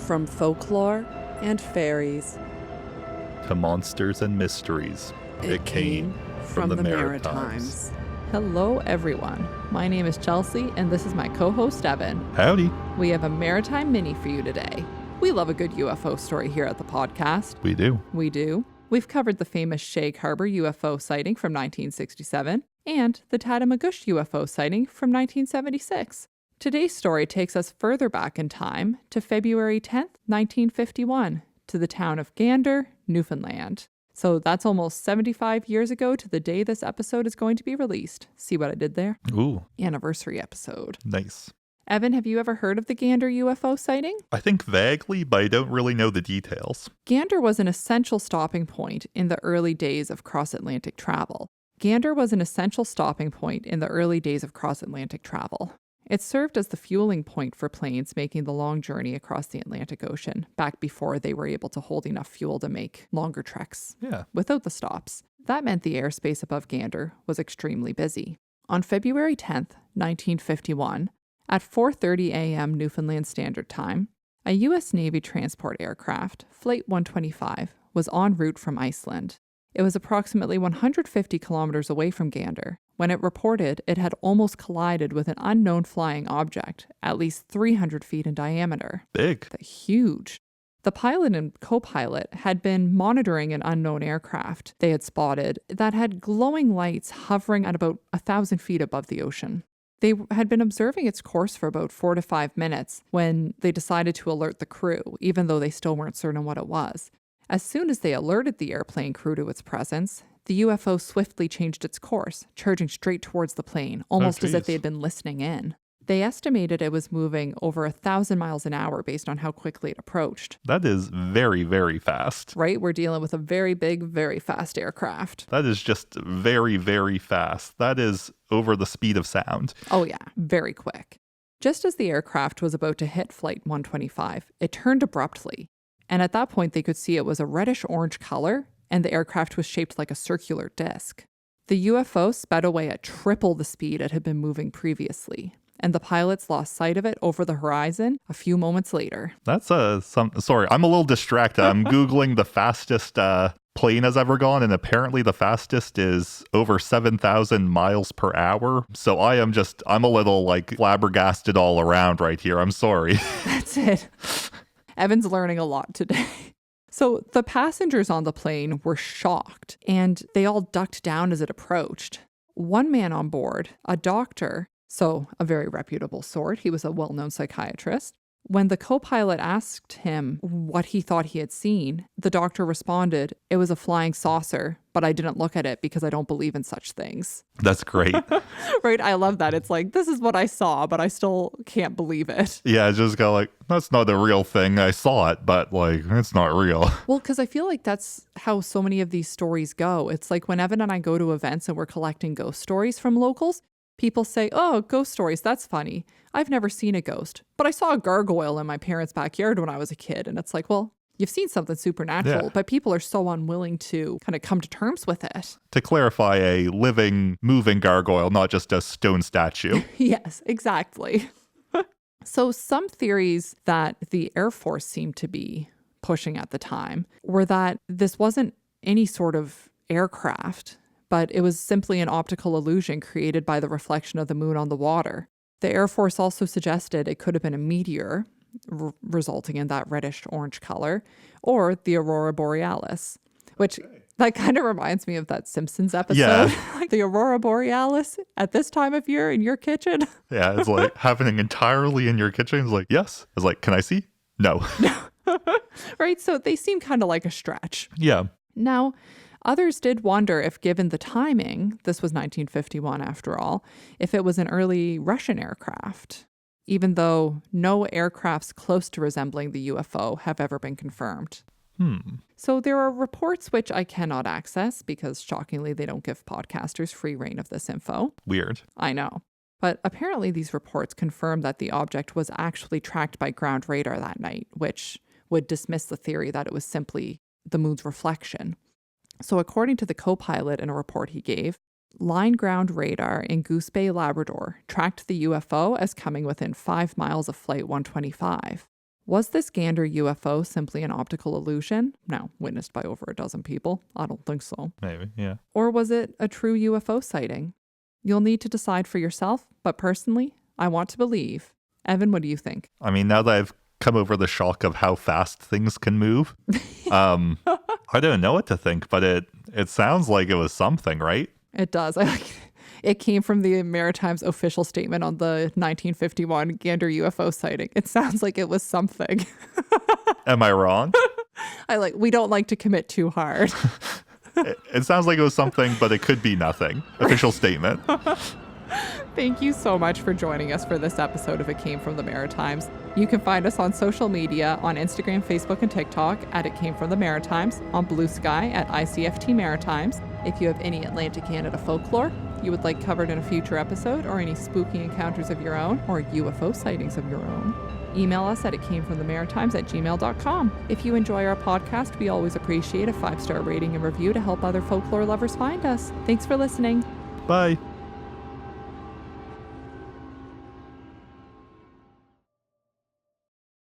From folklore and fairies to monsters and mysteries, it came from the Maritimes. Hello, everyone. My name is Chelsea, and this is my co-host, Evan. Howdy. We have a Maritime mini for you today. We love a good UFO story here at the podcast. We do. We do. We've covered the famous Shag Harbor UFO sighting from 1967 and the Tatamagouche UFO sighting from 1976. Today's story takes us further back in time to February 10th, 1951, to the town of Gander, Newfoundland. So that's almost 75 years ago to the day this episode is going to be released. See what I did there? Ooh. Anniversary episode. Nice. Evan, have you ever heard of the Gander UFO sighting? I think vaguely, but I don't really know the details. Gander was an essential stopping point in the early days of cross-Atlantic travel. It served as the fueling point for planes making the long journey across the Atlantic Ocean, back before they were able to hold enough fuel to make longer treks without the stops. That meant the airspace above Gander was extremely busy. On February 10th, 1951, at 4:30 a.m. Newfoundland Standard Time, a U.S. Navy transport aircraft, Flight 125, was en route from Iceland. It was approximately 150 kilometers away from Gander when it reported it had almost collided with an unknown flying object, at least 300 feet in diameter. Big. Huge. The pilot and co-pilot had been monitoring an unknown aircraft they had spotted that had glowing lights hovering at about 1,000 feet above the ocean. They had been observing its course for about 4 to 5 minutes when they decided to alert the crew, even though they still weren't certain what it was. As soon as they alerted the airplane crew to its presence, the UFO swiftly changed its course, charging straight towards the plane, almost as if they had been listening in. They estimated it was moving over 1,000 miles an hour based on how quickly it approached. That is very, very fast. Right? We're dealing with a very big, very fast aircraft. That is just very, very fast. That is over the speed of sound. Oh yeah, very quick. Just as the aircraft was about to hit Flight 125, it turned abruptly. And at that point, they could see it was a reddish-orange color, and the aircraft was shaped like a circular disc. The UFO sped away at triple the speed it had been moving previously, and the pilots lost sight of it over the horizon a few moments later. That's sorry, I'm a little distracted. I'm Googling the fastest plane has ever gone, and apparently the fastest is over 7,000 miles per hour. So I'm a little flabbergasted all around right here. I'm sorry. That's it. Evan's learning a lot today. So the passengers on the plane were shocked, and they all ducked down as it approached. One man on board, a doctor, so a very reputable sort, he was a well-known psychiatrist. When the co-pilot asked him what he thought he had seen, the doctor responded, "It was a flying saucer, but I didn't look at it because I don't believe in such things." That's great. Right? I love that. It's like, this is what I saw, but I still can't believe it. Yeah, it's just kind of that's not a real thing. I saw it, but it's not real. Well, because I feel like that's how so many of these stories go. It's like when Evan and I go to events and we're collecting ghost stories from locals, people say, "Oh, ghost stories, that's funny. I've never seen a ghost, but I saw a gargoyle in my parents' backyard when I was a kid." And it's like, well, you've seen something supernatural, but people are so unwilling to kind of come to terms with it. To clarify, a living, moving gargoyle, not just a stone statue. Yes, exactly. So some theories that the Air Force seemed to be pushing at the time were that this wasn't any sort of aircraft, but it was simply an optical illusion created by the reflection of the moon on the water. The Air Force also suggested it could have been a meteor, resulting in that reddish-orange color, or the Aurora Borealis, which that kind of reminds me of that Simpsons episode. Yeah. The Aurora Borealis at this time of year in your kitchen. Yeah, it's happening entirely in your kitchen. It's like, yes. It's like, can I see? No. Right? So they seem kind of like a stretch. Yeah. Now, others did wonder if, given the timing, this was 1951 after all, if it was an early Russian aircraft, even though no aircrafts close to resembling the UFO have ever been confirmed. So there are reports which I cannot access because, shockingly, they don't give podcasters free reign of this info. Weird. I know. But apparently these reports confirm that the object was actually tracked by ground radar that night, which would dismiss the theory that it was simply the moon's reflection. So according to the co-pilot in a report he gave, line ground radar in Goose Bay, Labrador, tracked the UFO as coming within 5 miles of Flight 125. Was this Gander UFO simply an optical illusion? Now, witnessed by over a dozen people? I don't think so. Maybe, yeah. Or was it a true UFO sighting? You'll need to decide for yourself, but personally, I want to believe. Evan, what do you think? I mean, now that I've come over the shock of how fast things can move, I don't know what to think, but it sounds like it was something, right? It does. It came from the Maritime's official statement on the 1951 Gander UFO sighting. It sounds like it was something. Am I wrong? We don't like to commit too hard. It sounds like it was something, but it could be nothing. Official statement. Thank you so much for joining us for this episode of It Came From The Maritimes. You can find us on social media on Instagram, Facebook, and TikTok at It Came From The Maritimes, on Blue Sky at ICFT Maritimes. If you have any Atlantic Canada folklore you would like covered in a future episode, or any spooky encounters of your own, or UFO sightings of your own, email us at itcameFromTheMaritimes@gmail.com. If you enjoy our podcast, we always appreciate a 5-star rating and review to help other folklore lovers find us. Thanks for listening. Bye.